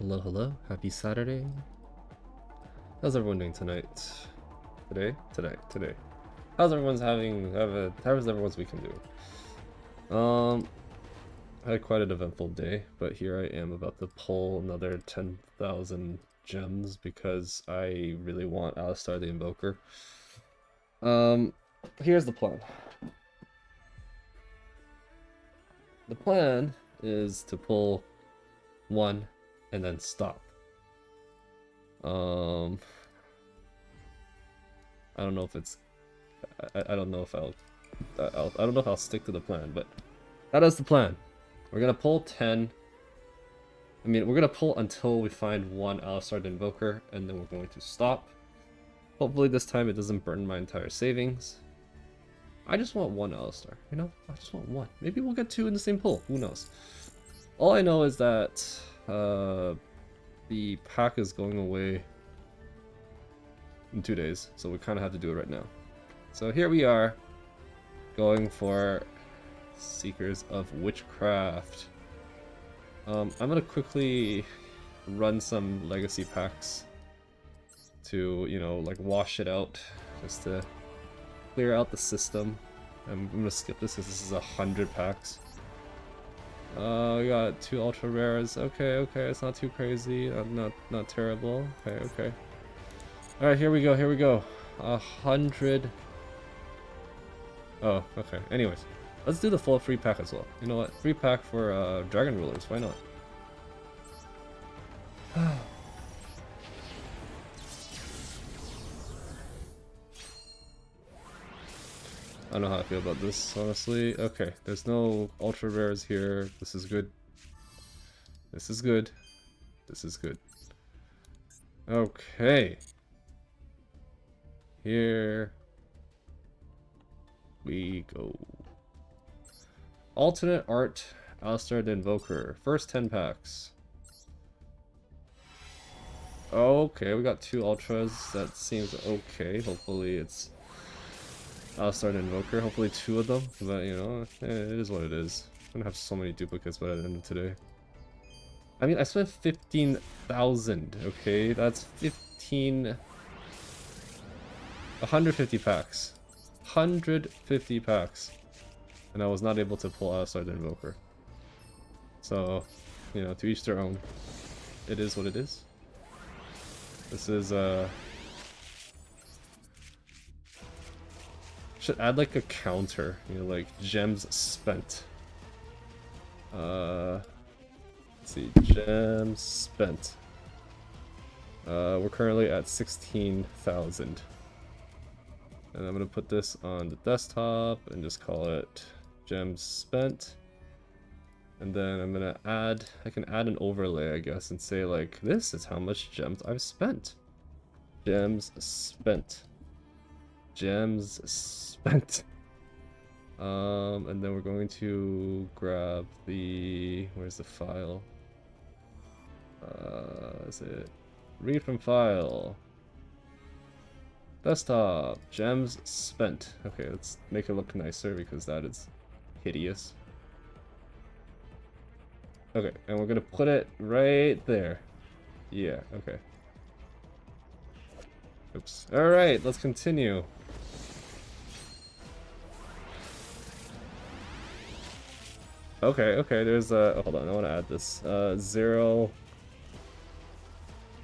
Hello, hello. Happy Saturday. How's everyone doing tonight? Today. How's everyone's weekend doing? I had quite an eventful day, but here I am about to pull another 10,000 gems because I really want Aleister the Invoker. Here's the plan. The plan is to pull one and then stop. I don't know if it's I don't know if I don't know if I'll stick to the plan, but that is the plan. We're gonna pull 10. I mean, we're gonna pull until we find one Aleister the Invoker, and then we're going to stop. Hopefully this time it doesn't burn my entire savings. I just want one Aleister, you know? I just want one. Maybe we'll get two in the same pull, who knows? All I know is that the pack is going away in 2 days, so we kind of have to do it right now. So here we are, going for Seekers of Witchcraft. I'm gonna quickly run some legacy packs to, you know, like wash it out, just to clear out the system. I'm gonna skip this because this is 100 packs. We got 2 ultra rares. Okay, it's not too crazy. Not terrible. Okay. All right, here we go. 100. Oh, okay. Anyways, let's do the full free pack as well. You know what? Free pack for Dragon Rulers. Why not? I don't know how I feel about this, honestly. Okay, there's no ultra rares here. This is good. Okay. Here we go. Alternate art, Aleister the Invoker. First 10 packs. Okay, we got 2 ultras. That seems okay. Hopefully it's Aleister the Invoker. Hopefully 2 of them. But, you know, it is what it is. I'm gonna have so many duplicates by the end of today. I mean, I spent 15,000, okay? That's 150 packs. 150 packs. And I was not able to pull Aleister the Invoker. So, you know, to each their own. It is what it is. This is, should add like a counter, you know, like gems spent. Let's see, gems spent. We're currently at 16,000. And I'm gonna put this on the desktop and just call it gems spent. And then I'm gonna add, I can add an overlay, I guess, and say like, this is how much gems I've spent. Gems spent. Gems spent. And then we're going to grab the, where's the file? Is it read from file? Desktop, gems spent. Okay, let's make it look nicer because that is hideous. Okay, and we're gonna put it right there. Yeah, okay. Oops. Alright, let's continue. Okay, there's a, hold on, I want to add this. 0.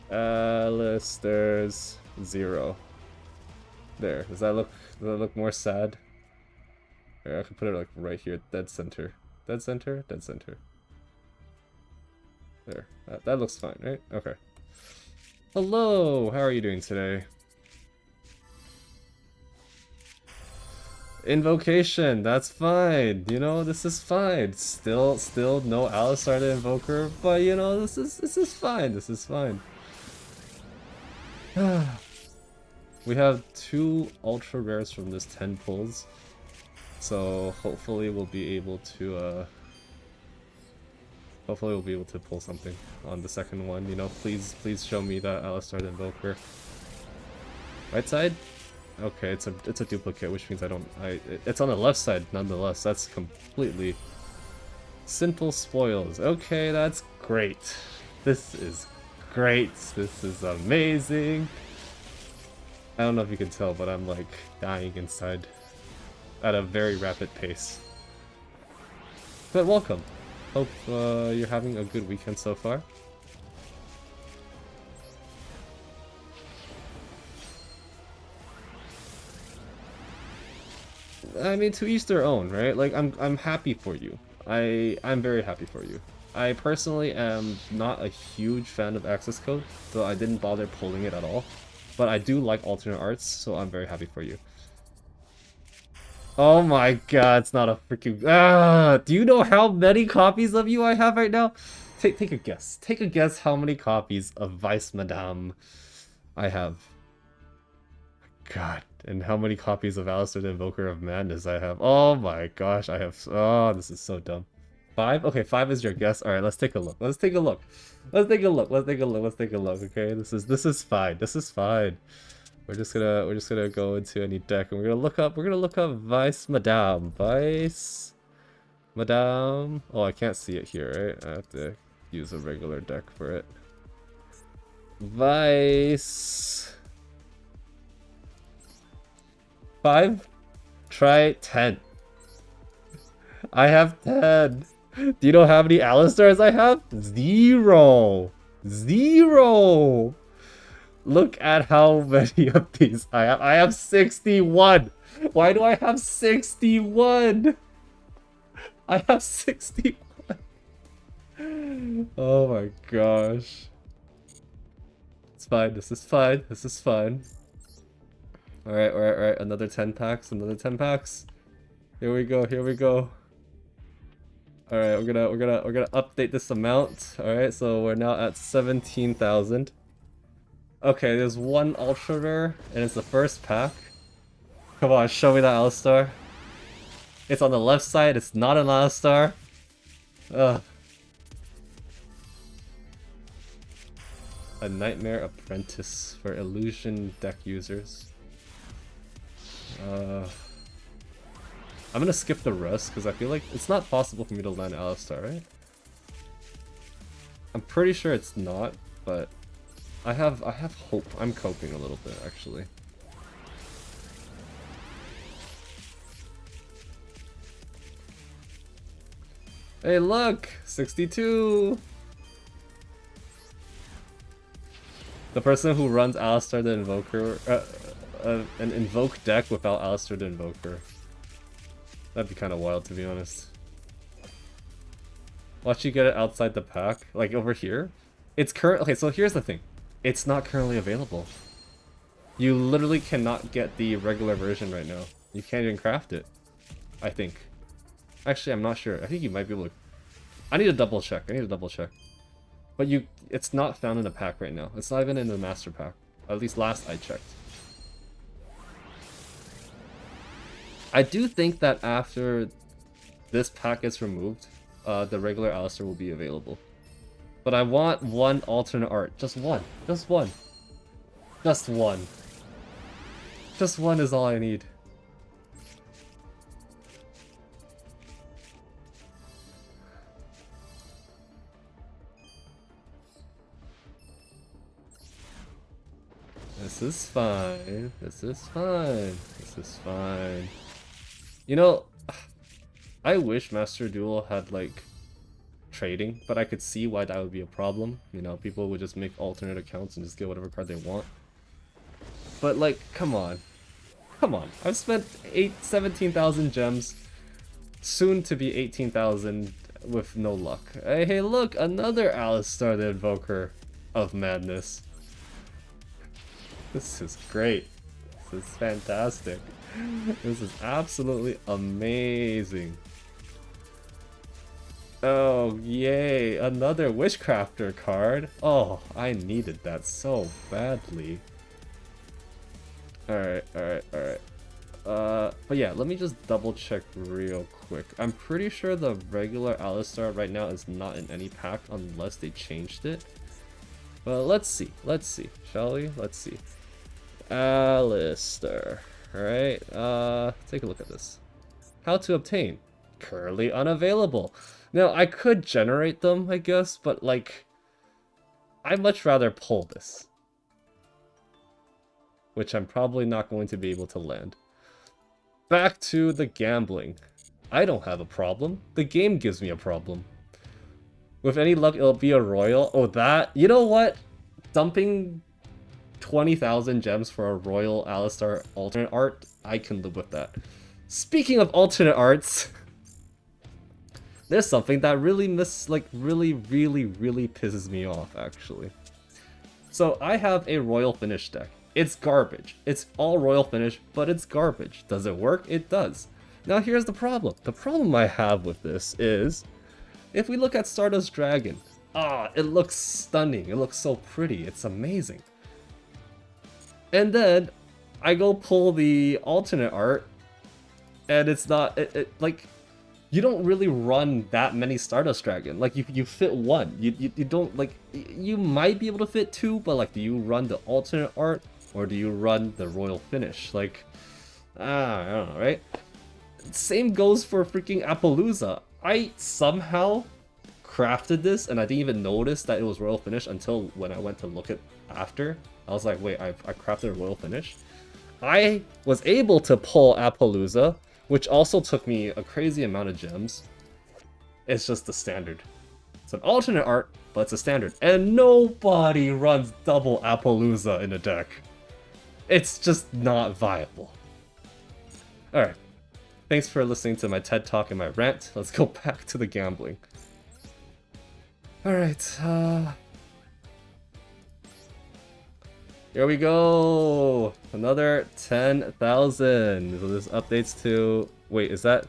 Aleister's 0. There, does that look more sad? Here, I can put it like right here, dead center. Dead center? Dead center. There, that looks fine, right? Okay. Hello, how are you doing today? Invocation, that's fine. You know, this is fine. Still no Aleister the Invoker, but you know, this is fine. This is fine. We have 2 ultra rares from this 10 pulls, so hopefully we'll be able to pull something on the second one. You know, please show me that Aleister the Invoker. Right side? Okay, it's a duplicate, which means it's on the left side nonetheless. That's completely sinful spoils. Okay, that's great. This is great. This is amazing. I don't know if you can tell, but I'm like dying inside at a very rapid pace. But welcome. Hope you're having a good weekend so far. I mean, to each their own, right? Like, I'm happy for you. I'm very happy for you. I personally am not a huge fan of access code, so I didn't bother pulling it at all. But I do like alternate arts, so I'm very happy for you. Oh my god, it's not a freaking... do you know how many copies of you I have right now? Take a guess. Take a guess how many copies of Vice Madame I have. God, and how many copies of Aleister the Invoker of Madness I have. Oh my gosh, I have... Oh, this is so dumb. 5? Okay, 5 is your guess. Alright, let's take a look. Let's take a look. Let's take a look. Let's take a look. Let's take a look. Okay, this is fine. This is fine. We're just gonna go into any deck and we're gonna look up Vice Madame. Vice Madame. Oh, I can't see it here, right? I have to use a regular deck for it. Vice 5. Try 10. I have 10. Do you know how many Aleisters I have? 0. 0. Look at how many of these I have. I have 61. Why do I have 61? I have 61. Oh my gosh. It's fine. This is fine. This is fine. Alright, alright, alright. Another 10 packs. Another 10 packs. Here we go. Here we go. Alright, we're gonna update this amount. Alright, so we're now at 17,000. Okay, there's one ultra rare, and it's the first pack. Come on, show me that Aleister. It's on the left side, it's not an Aleister. Ugh. A Nightmare Apprentice for Illusion deck users. I'm gonna skip the rest because I feel like it's not possible for me to land Aleister, right? I'm pretty sure it's not, but I have hope. I'm coping a little bit actually. Hey, look, 62. The person who runs Aleister the Invoker, an Invoke deck without Aleister the Invoker. That'd be kind of wild, to be honest. Watch you get it outside the pack, like over here. It's okay, so here's the thing. It's not currently available. You literally cannot get the regular version right now. You can't even craft it, I think. Actually, I'm not sure. I think you might be able to... I need to double check. But it's not found in the pack right now. It's not even in the master pack. At least last I checked. I do think that after this pack is removed, the regular Aleister will be available. But I want one alternate art. Just one. Just one. Just one. Just one is all I need. This is fine. This is fine. This is fine. You know, I wish Master Duel had, like, trading, but I could see why that would be a problem. You know, people would just make alternate accounts and just get whatever card they want. But, like, come on. Come on. I've spent 17,000 gems, soon to be 18,000 with no luck. Hey, look, another Aleister the Invoker of Madness. This is great. This is fantastic. This is absolutely amazing. Oh, yay. Another Witchcrafter card. Oh, I needed that so badly. Alright, alright, alright. But yeah, let me just double check real quick. I'm pretty sure the regular Aleister right now is not in any pack unless they changed it. But let's see, shall we? Let's see. Aleister. Alright, take a look at this. How to obtain. Currently unavailable. Now, I could generate them, I guess, but like, I'd much rather pull this. Which I'm probably not going to be able to land. Back to the gambling. I don't have a problem. The game gives me a problem. With any luck, it'll be a royal. Oh, that... You know what? Dumping 20,000 gems for a royal Aleister alternate art, I can live with that. Speaking of alternate arts, there's something that really really pisses me off, actually. So I have a royal finish deck. It's garbage. It's all royal finish, but it's garbage. Does it work? It does. Now here's the problem. The problem I have with this is, if we look at Stardust Dragon, it looks stunning. It looks so pretty. It's amazing. And then I go pull the alternate art, and it's not, like, you don't really run that many Stardust Dragon. Like, you fit one. You don't, like, you might be able to fit two, but, like, do you run the alternate art, or do you run the royal finish? Like, I don't know, right? Same goes for freaking Appaloosa. I somehow crafted this, and I didn't even notice that it was royal finish until when I went to look at after. I was like, wait, I crafted a royal finish? I was able to pull Appaloosa, which also took me a crazy amount of gems. It's just the standard. It's an alternate art, but it's a standard. And nobody runs double Appaloosa in a deck. It's just not viable. Alright. Thanks for listening to my TED Talk and my rant. Let's go back to the gambling. Alright, here we go! Another 10,000. So this updates to... Wait, is that...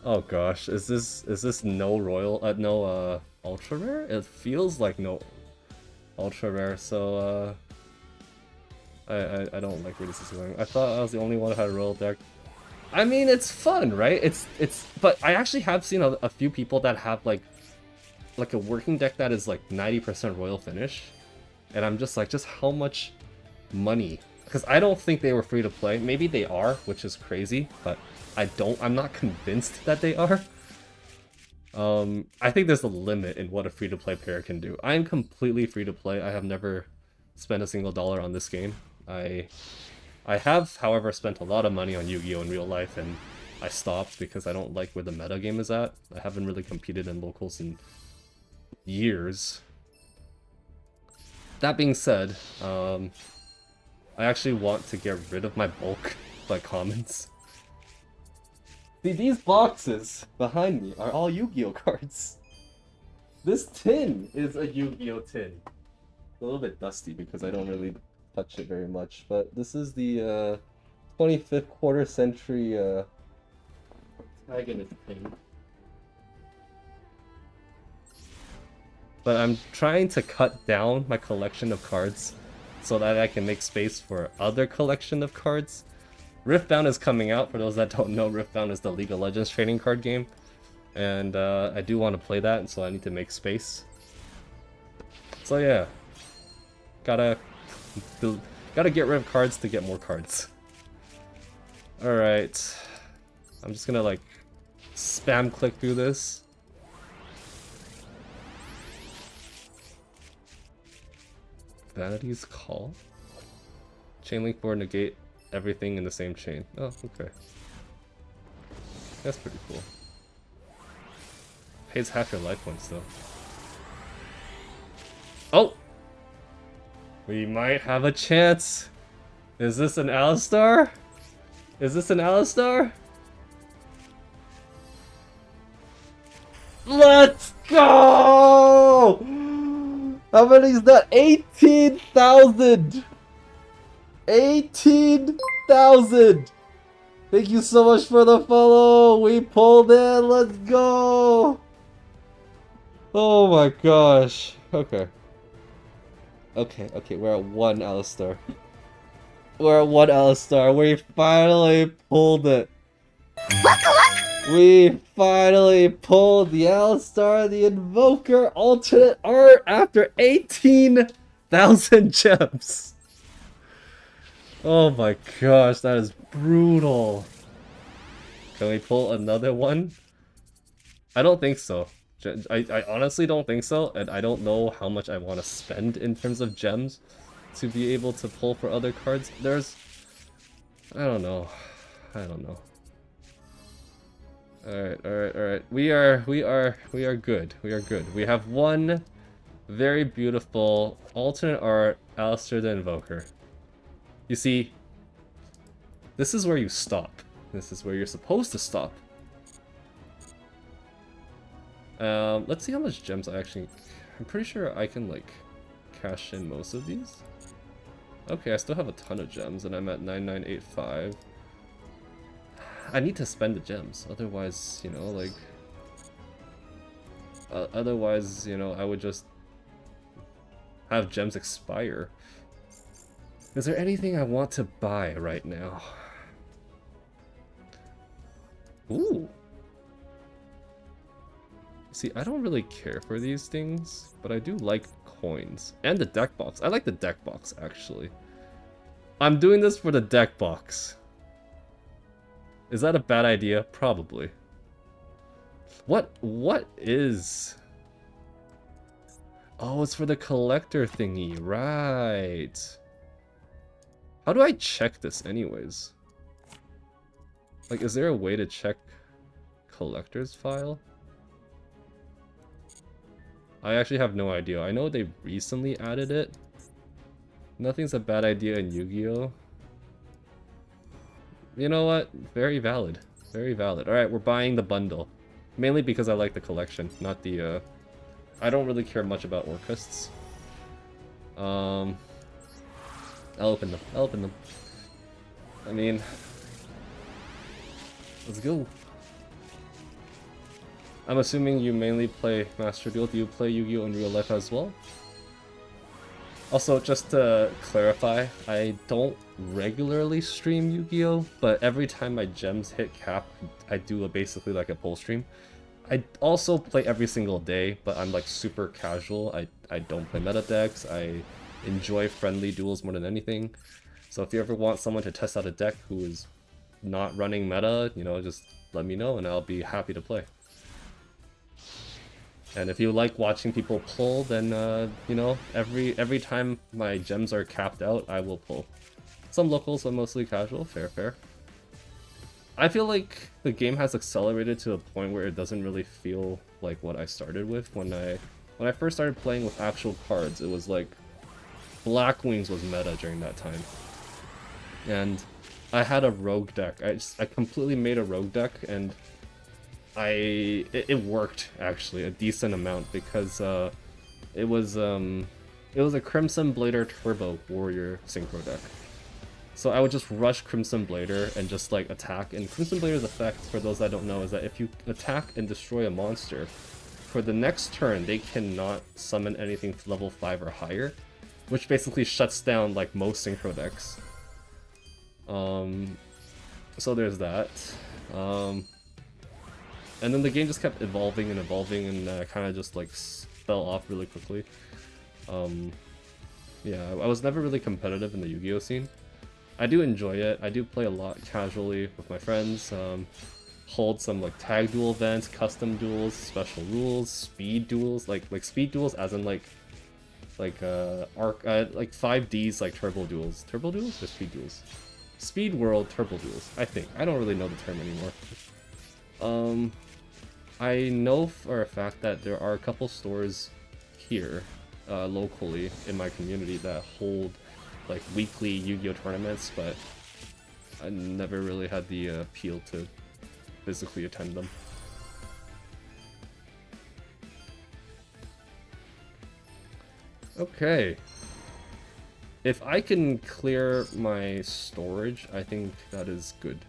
Oh gosh, is this no royal... no, ultra rare? It feels like no ultra rare, so, I don't like where this is going. I thought I was the only one who had a royal deck. I mean, it's fun, right? But I actually have seen a few people that have, like a working deck that is, like, 90% royal finish. And I'm just like, just how much money? Because I don't think they were free to play. Maybe they are, which is crazy, but I'm not convinced that they are. I think there's a limit in what a free-to-play player can do. I am completely free to play. I have never spent a single dollar on this game. I have, however, spent a lot of money on Yu-Gi-Oh! In real life, and I stopped because I don't like where the meta game is at. I haven't really competed in locals in years. That being said, I actually want to get rid of my bulk, like, commons. See, these boxes behind me are all Yu-Gi-Oh! Cards. This tin is a Yu-Gi-Oh! Tin. It's a little bit dusty because I don't really touch it very much, but this is the 25th quarter century protagonist thing. But I'm trying to cut down my collection of cards so that I can make space for other collection of cards. Riftbound is coming out. For those that don't know, Riftbound is the League of Legends trading card game, and I do want to play that, and so I need to make space. So yeah, gotta get rid of cards to get more cards. Alright, I'm just gonna, like, spam click through this. Vanity's Call? Chainlink 4 negate everything in the same chain. Oh, okay. That's pretty cool. Pays half your life points though. Oh! We might have a chance! Is this an Aleister? Is this an Aleister? Let's go! How many is that? 18,000! 18,000! Thank you so much for the follow! We pulled it! Let's go! Oh my gosh. Okay. Okay, we're at 1 Aleister. We're at 1 Aleister. We finally pulled it. We finally pulled the Aleister, the Invoker alternate art after 18,000 gems. Oh my gosh, that is brutal. Can we pull another one? I don't think so. I honestly don't think so, and I don't know how much I want to spend in terms of gems to be able to pull for other cards. I don't know. I don't know. Alright. We are good. We are good. We have one very beautiful alternate art Aleister the Invoker. You see, this is where you stop. This is where you're supposed to stop. Let's see how much gems I actually... I'm pretty sure I can, like, cash in most of these. Okay, I still have a ton of gems, and I'm at 9985. I need to spend the gems, otherwise, you know, like... otherwise, you know, I would just... have gems expire. Is there anything I want to buy right now? Ooh! See, I don't really care for these things, but I do like coins. And the deck box. I like the deck box, actually. I'm doing this for the deck box. Is that a bad idea? Probably. What is... Oh, it's for the collector thingy, right. How do I check this anyways? Like, is there a way to check collector's file? I actually have no idea. I know they recently added it. Nothing's a bad idea in Yu-Gi-Oh! You know what? Very valid. Very valid. Alright, we're buying the bundle. Mainly because I like the collection, not the, I don't really care much about Orcusts. I'll open them. I'll open them. I mean... Let's go. I'm assuming you mainly play Master Duel. Do you play Yu-Gi-Oh! In real life as well? Also, just to clarify, I don't regularly stream Yu-Gi-Oh! But every time my gems hit cap, I do basically like a pull stream. I also play every single day, but I'm like super casual. I don't play meta decks. I enjoy friendly duels more than anything. So if you ever want someone to test out a deck who is not running meta, you know, just let me know and I'll be happy to play. And if you like watching people pull, then, you know, every time my gems are capped out, I will pull. Some locals, but mostly casual. Fair. I feel like the game has accelerated to a point where it doesn't really feel like what I started with. When I first started playing with actual cards, it was like Black Wings was meta during that time. And I had a rogue deck. I completely made a rogue deck, and it worked actually a decent amount because it was a Crimson Blader Turbo Warrior synchro deck. So I would just rush Crimson Blader and just like attack. And Crimson Blader's effect, for those that don't know, is that if you attack and destroy a monster, for the next turn they cannot summon anything level 5 or higher, which basically shuts down like most synchro decks. So there's that. And then the game just kept evolving and kind of just like fell off really quickly. Yeah, I was never really competitive in the Yu-Gi-Oh scene. I do enjoy it. I do play a lot casually with my friends. Hold some like tag duel events, custom duels, special rules, speed duels, like speed duels as in like 5Ds like turbo duels. Turbo duels or speed duels? Speed World Turbo Duels, I think. I don't really know the term anymore. I know for a fact that there are a couple stores here, locally, in my community that hold, like, weekly Yu-Gi-Oh! Tournaments, but I never really had the appeal to physically attend them. Okay. If I can clear my storage, I think that is good.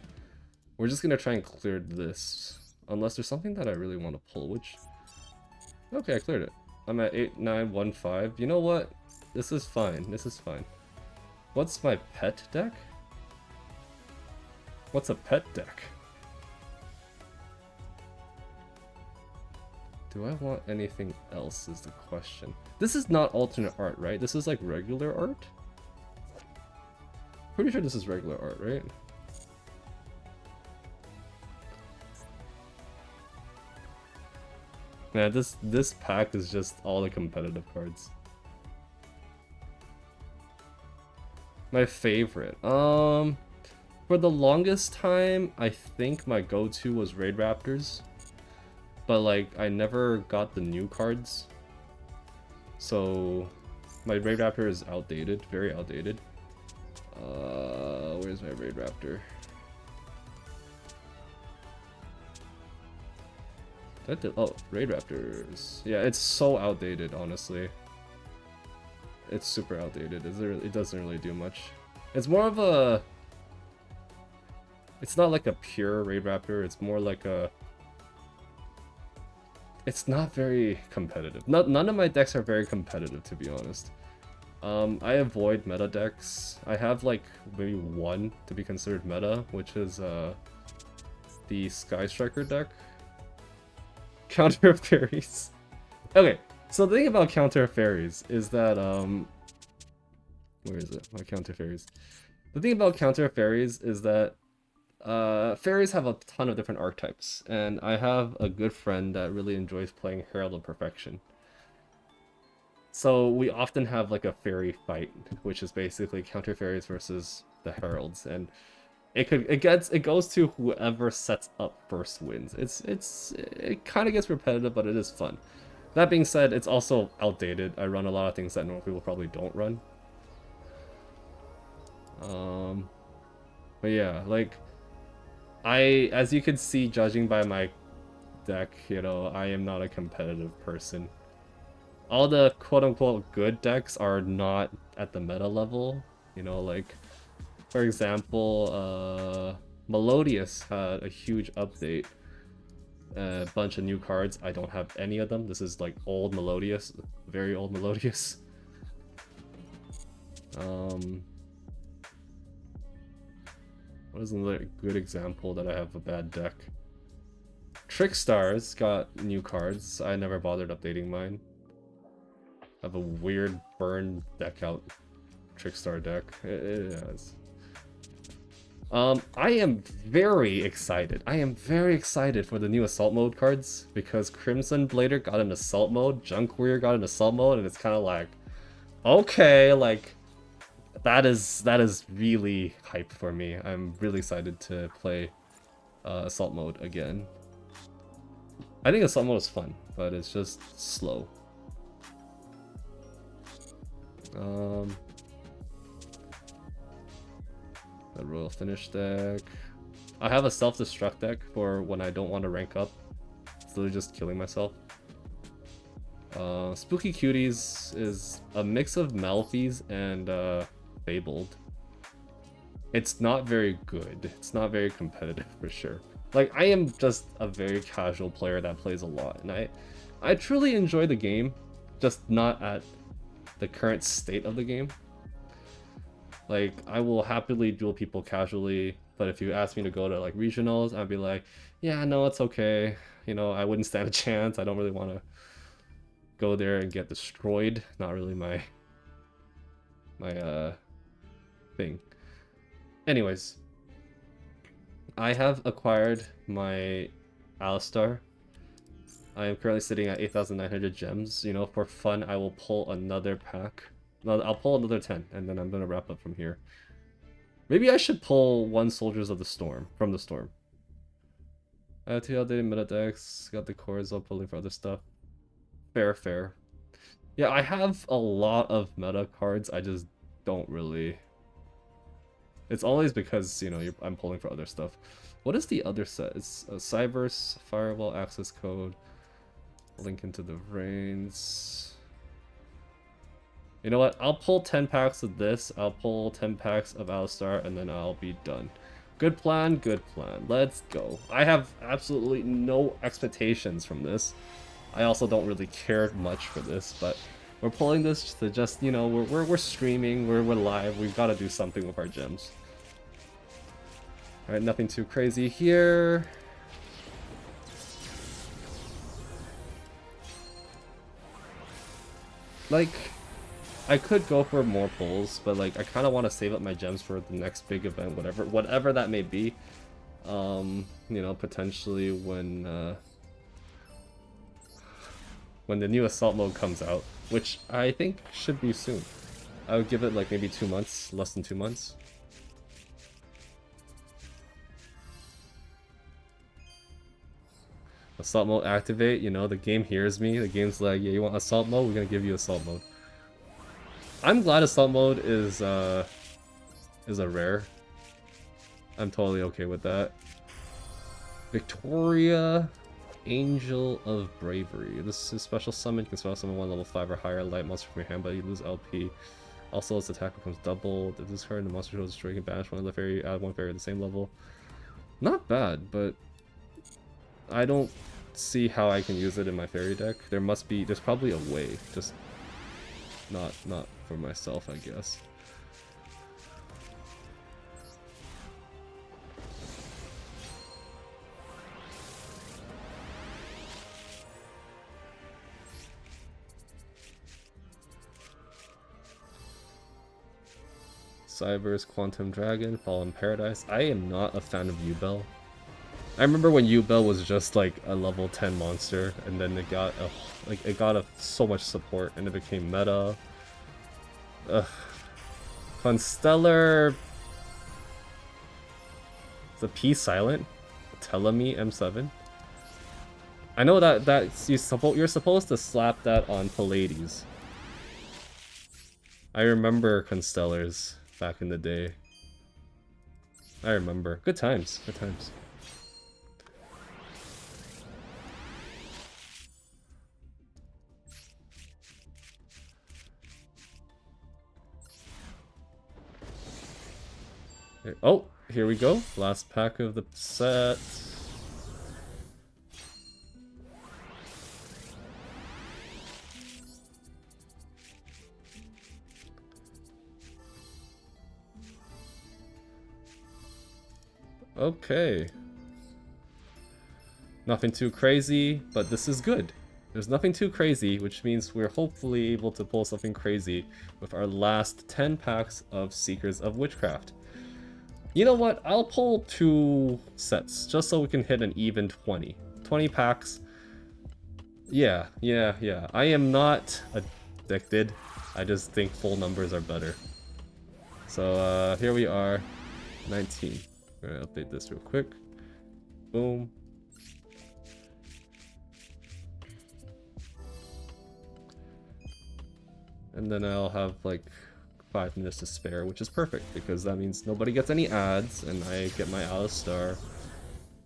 We're just gonna try and clear this. Unless there's something that I really want to pull, which... Okay, I cleared it. I'm at 8915. You know what? This is fine. This is fine. What's my pet deck? What's a pet deck? Do I want anything else is the question. This is not alternate art, right? This is like regular art? Pretty sure this is regular art, right? Man, this pack is just all the competitive cards. My favorite. For the longest time, I think my go-to was Raid Raptors. But like, I never got the new cards. So, my Raid Raptor is outdated, very outdated. Where's my Raid Raptor? Oh, Raid Raptors. Yeah, it's so outdated, honestly. It's super outdated. It doesn't really do much. It's more of a... It's not like a pure Raid Raptor, it's more like a... It's not very competitive. None of my decks are very competitive, to be honest. I avoid meta decks. I have like maybe one to be considered meta, which is the Sky Striker deck. Counter Fairies. Okay, so the thing about Counter Fairies is that where is it? My Counter Fairies. The thing about Counter Fairies is that fairies have a ton of different archetypes, and I have a good friend that really enjoys playing Herald of Perfection. So we often have like a fairy fight, which is basically Counter Fairies versus the Heralds, and it goes to whoever sets up first wins. It kind of gets repetitive, but it is fun. That being said, it's also outdated. I run a lot of things that normal people probably don't run. But yeah, like as you can see, judging by my deck, you know, I am not a competitive person. All the quote-unquote good decks are not at the meta level, you know, like, for example, Melodious had a huge update, a bunch of new cards. I don't have any of them. This is like old Melodious, very old Melodious. What is another good example that I have a bad deck? Trickstars got new cards. I never bothered updating mine. I have a weird burn deck out Trickstar deck. It has. I am very excited. I am very excited for the new Assault Mode cards, because Crimson Blader got an Assault Mode, Junk Warrior got an Assault Mode, and it's kind of like, okay, like, that is really hype for me. I'm really excited to play Assault Mode again. I think Assault Mode is fun, but it's just slow. The Royal Finish deck. I have a self-destruct deck for when I don't want to rank up. It's literally just killing myself. Spooky Cuties is a mix of Malphys and Fabled. It's not very good. It's not very competitive for sure. Like, I am just a very casual player that plays a lot, and I truly enjoy the game, just not at the current state of the game. Like, I will happily duel people casually, but if you ask me to go to like regionals, I'd be like, yeah, no, it's okay. You know, I wouldn't stand a chance. I don't really want to go there and get destroyed. Not really my thing. Anyways, I have acquired my Aleister. I am currently sitting at 8,900 gems. You know, for fun, I will pull another pack. No, I'll pull another 10, and then I'm gonna wrap up from here. Maybe I should pull one Soldiers of the Storm from the Storm. I have 2 outdated meta decks. Got the cores. I'll pulling for other stuff. Fair. Yeah, I have a lot of meta cards. I just don't really. It's always because, you know, I'm pulling for other stuff. What is the other set? It's a Cyberse, Firewall, Access Code, Link into the Reigns. You know what? I'll pull 10 packs of this. I'll pull 10 packs of Aleister, and then I'll be done. Good plan, good plan. Let's go. I have absolutely no expectations from this. I also don't really care much for this, but we're pulling this to just, you know, we're streaming, we're live. We've got to do something with our gems. All right, nothing too crazy here. Like, I could go for more pulls, but like I kind of want to save up my gems for the next big event, whatever that may be. You know, potentially when when the new assault mode comes out, which I think should be soon. I would give it like maybe 2 months, less than 2 months. Assault mode activate, you know, the game hears me. The game's like, yeah, you want assault mode? We're gonna give you assault mode. I'm glad assault mode is a rare. I'm totally okay with that. Victoria, Angel of Bravery. This is special summon. You can special summon one level 5 or higher light monster from your hand, but you lose LP. Also, its attack becomes double. This card, the monster shows destroy, you can banish one of the fairy, add one fairy at the same level. Not bad, but I don't see how I can use it in my fairy deck. There's probably a way, just not for myself, I guess. Cyber's Quantum Dragon, Fallen Paradise. I am not a fan of Yubel. I remember when Yubel was just like a level 10 monster, and then it got so much support, and it became meta. Ugh. Constellar. Is the P silent? Telemi M7. I know that you're supposed to slap that on Pallades. I remember Constellars back in the day. I remember. Good times. Good times. Oh, here we go. Last pack of the set. Okay. Nothing too crazy, but this is good. There's nothing too crazy, which means we're hopefully able to pull something crazy with our last 10 packs of Seekers of Witchcraft. You know what? I'll pull 2 sets, just so we can hit an even 20. 20 packs. Yeah. I am not addicted. I just think full numbers are better. So, here we are. 19. We're gonna update this real quick. Boom. And then I'll have like 5 minutes to spare, which is perfect because that means nobody gets any ads and I get my Aleister.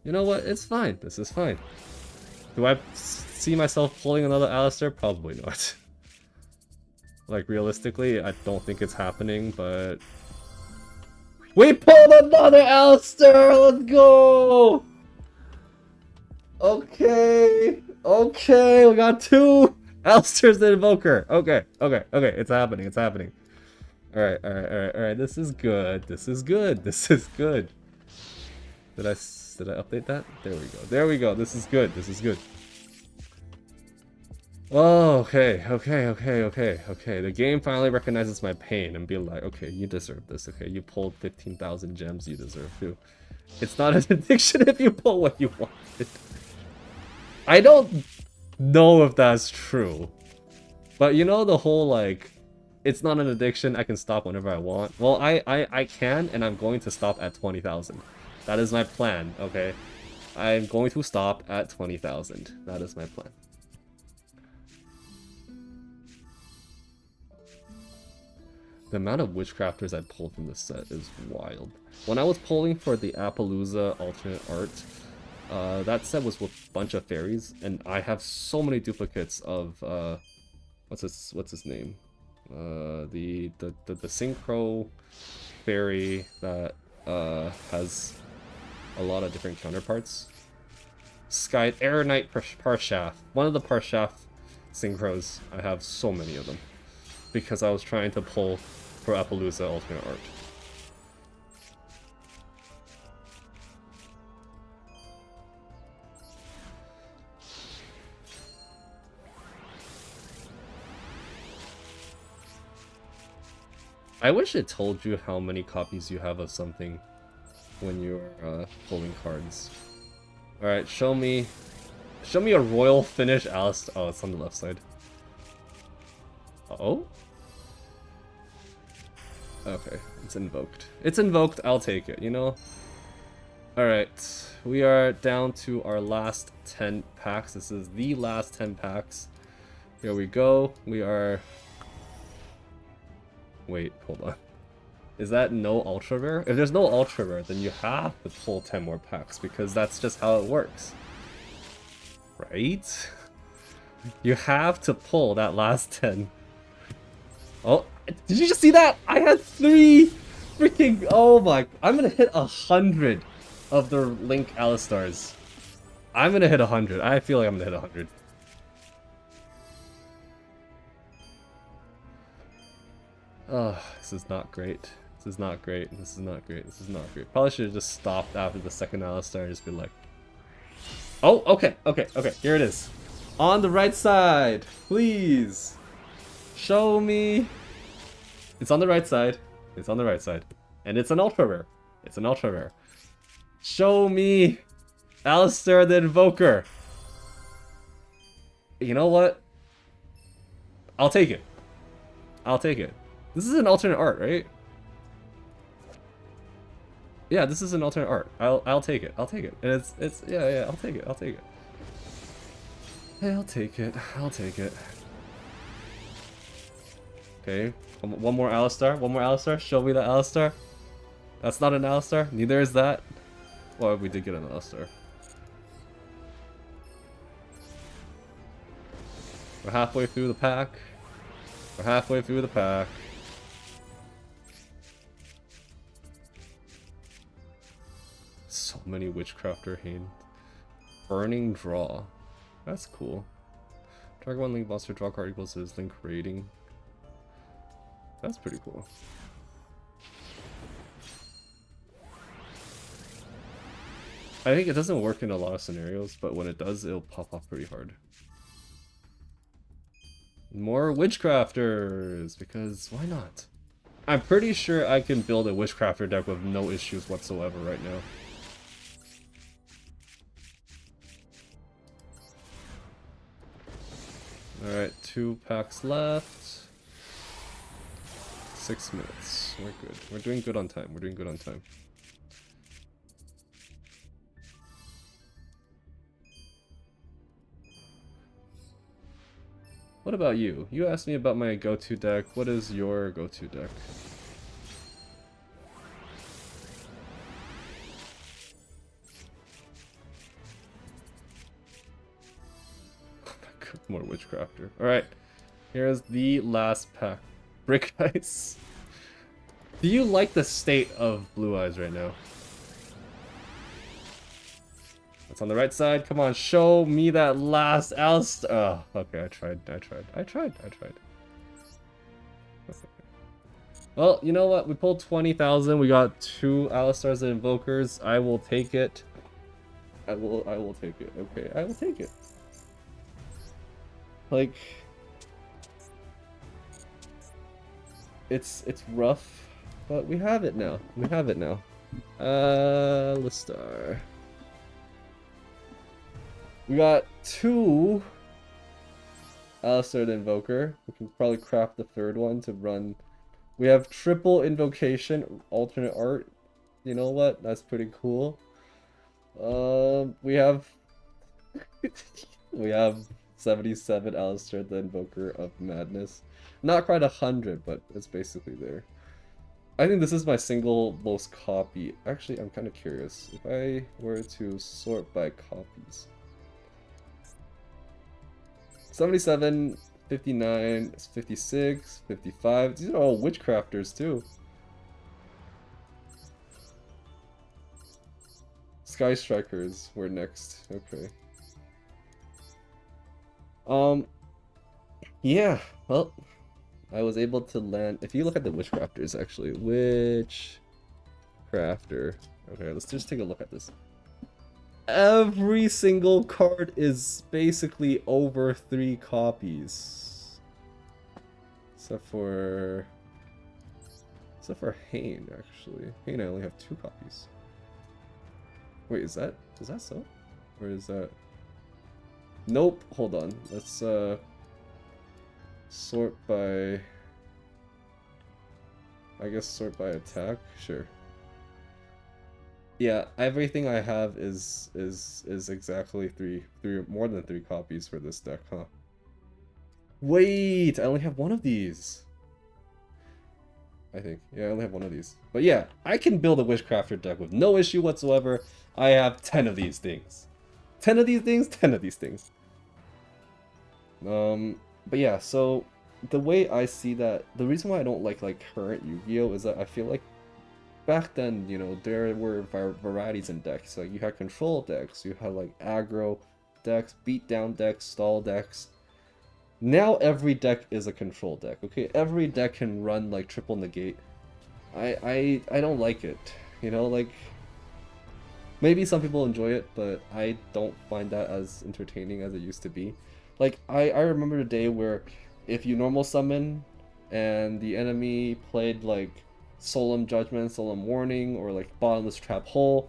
You know what? It's fine. This is fine. Do I see myself pulling another Aleister? Probably not. Like realistically, I don't think it's happening, but we pulled another Aleister! Let's go! Okay, we got 2 Aleisters and Invoker. Okay, it's happening, Alright, this is good. Did I update that? There we go, this is good. Oh, okay. The game finally recognizes my pain and be like, okay, you deserve this. Okay, you pulled 15,000 gems, you deserve to. It's not an addiction if you pull what you wanted. I don't know if that's true. But you know the whole like, it's not an addiction, I can stop whenever I want. Well, I can, and I'm going to stop at 20,000. That is my plan, okay? I'm going to stop at 20,000. That is my plan. The amount of Witchcrafters I pulled from this set is wild. When I was pulling for the Appaloosa alternate art, that set was with a bunch of fairies, and I have so many duplicates of what's his name? The Synchro fairy that has a lot of different counterparts. Sky Air Knight Parshaf. One of the Parshaf synchros. I have so many of them because I was trying to pull for Appaloosa alternate art. I wish it told you how many copies you have of something when you're pulling cards. Alright, show me Show me a royal finish, Aleister. Oh, it's on the left side. Oh? Okay, it's invoked. It's invoked, I'll take it, you know? Alright, we are down to our last 10 packs. This is the last 10 packs. Here we go. We are... Wait, hold on. Is that no ultra rare? If there's no ultra rare, then you have to pull 10 more packs because that's just how it works. Right? You have to pull that last 10. Oh, did you just see that? I had 3 freaking... Oh my... I'm gonna hit 100 of the Link Aleistars. I'm gonna hit 100. I feel like I'm gonna hit 100. Oh, this is not great. This is not great. This is not great. This is not great. Probably should have just stopped after the second Aleister and just been like... Oh, okay, okay, okay. Here it is. On the right side, please. Show me. It's on the right side. It's on the right side. And it's an ultra rare. It's an ultra rare. Show me Aleister the Invoker. You know what? I'll take it. I'll take it. This is an alternate art, right? Yeah, this is an alternate art. I'll take it. I'll take it. And it's yeah, I'll take it. I'll take it. Hey, I'll take it. I'll take it. Okay. One more Aleister. One more Aleister. Show me the Aleister. That's not an Aleister. Neither is that. Well, we did get an Aleister. We're halfway through the pack. We're halfway through the pack. So many Witchcrafter hand. Burning Draw. That's cool. Target 1 Link monster draw card equals his Link rating. That's pretty cool. I think it doesn't work in a lot of scenarios, but when it does, it'll pop off pretty hard. More Witchcrafters, because why not? I'm pretty sure I can build a Witchcrafter deck with no issues whatsoever right now. Alright, 2 packs left. 6 minutes. We're good. We're doing good on time. We're doing good on time. What about you? You asked me about my go-to deck. What is your go-to deck? Oh my god, more Witchcrafter. Alright, here's the last pack. Brick Ice. Do you like the state of Blue Eyes right now? It's on the right side. Come on, show me that last Aleister. Oh, okay, I tried. Well, you know what? We pulled 20,000. We got 2 Aleistars and Invokers. I will take it. I will take it. Okay, I will take it. Like, it's rough, but we have it now. We have it now. Aleister. We got 2 Aleister the Invoker. We can probably craft the 3rd one to run. We have triple Invocation, alternate art. You know what? That's pretty cool. We have 77 Aleister the Invoker of Madness. Not quite 100, but it's basically there. I think this is my single most copy. Actually, I'm kind of curious. If I were to sort by copies. 77, 59, 56, 55. These are all Witchcrafters too. Sky Strikers were next. Okay. Yeah, well, I was able to land. If you look at the Witchcrafters, actually, Witchcrafter. Okay, let's just take a look at this. Every single card is basically over 3 copies. Except for Hane, actually. Hane, I only have 2 copies. Wait, is that so? Or is that... Nope, hold on. Let's sort by, I guess sort by attack. Sure. Yeah, everything I have is exactly three more than 3 copies for this deck, huh? Wait, I only have one of these. I think. Yeah, I only have one of these. But yeah, I can build a Witchcrafter deck with no issue whatsoever. I have 10 of these things. 10 of these things, 10 of these things. But yeah, so the way I see that, the reason why I don't like current Yu-Gi-Oh is that I feel like back then, you know, there were varieties in decks. Like you had control decks, you had like aggro decks, beatdown decks, stall decks. Now every deck is a control deck. Okay, every deck can run like triple negate. I don't like it. You know, like maybe some people enjoy it, but I don't find that as entertaining as it used to be. Like I remember the day where if you normal summon and the enemy played like Solemn Judgment, Solemn Warning, or like Bottomless Trap Hole,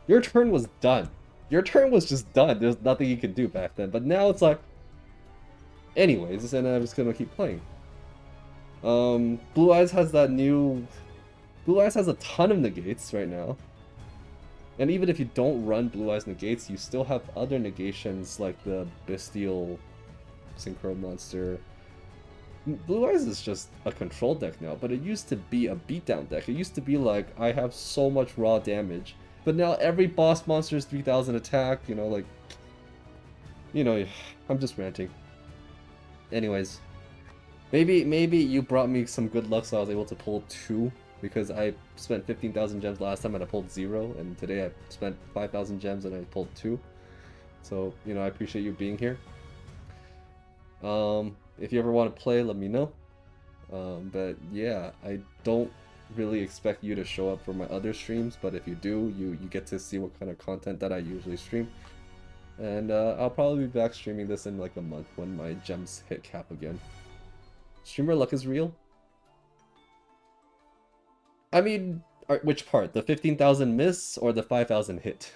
your turn was done. Your turn was just done. There's nothing you could do back then. But now it's like, anyways, and I'm just gonna keep playing. Blue Eyes has that new. Blue Eyes has a ton of negates right now. And even if you don't run Blue Eyes negates, you still have other negations like the Bestial Synchro Monster. Blue Eyes is just a control deck now, but it used to be a beatdown deck. It used to be like, I have so much raw damage. But now every boss monster is 3000 attack, you know, like... You know, I'm just ranting. Anyways. Maybe you brought me some good luck so I was able to pull 2. Because I spent 15,000 gems last time and I pulled 0. And today I spent 5,000 gems and I pulled 2. So, you know, I appreciate you being here. If you ever want to play, let me know. But yeah, I don't really expect you to show up for my other streams, but if you do, you get to see what kind of content that I usually stream. And I'll probably be back streaming this in like a month when my gems hit cap again. Streamer luck is real? I mean, which part? The 15,000 miss or the 5,000 hit?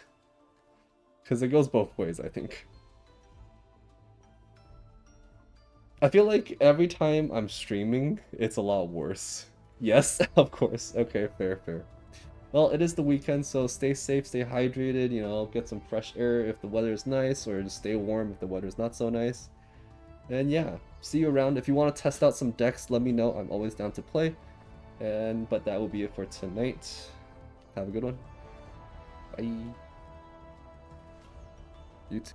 Because it goes both ways, I think. I feel like every time I'm streaming, it's a lot worse. Yes, of course. Okay, fair, fair. Well, it is the weekend, so stay safe, stay hydrated, you know, get some fresh air if the weather is nice, or just stay warm if the weather is not so nice. And yeah, see you around. If you want to test out some decks, let me know. I'm always down to play. But that will be it for tonight. Have a good one. Bye. You too.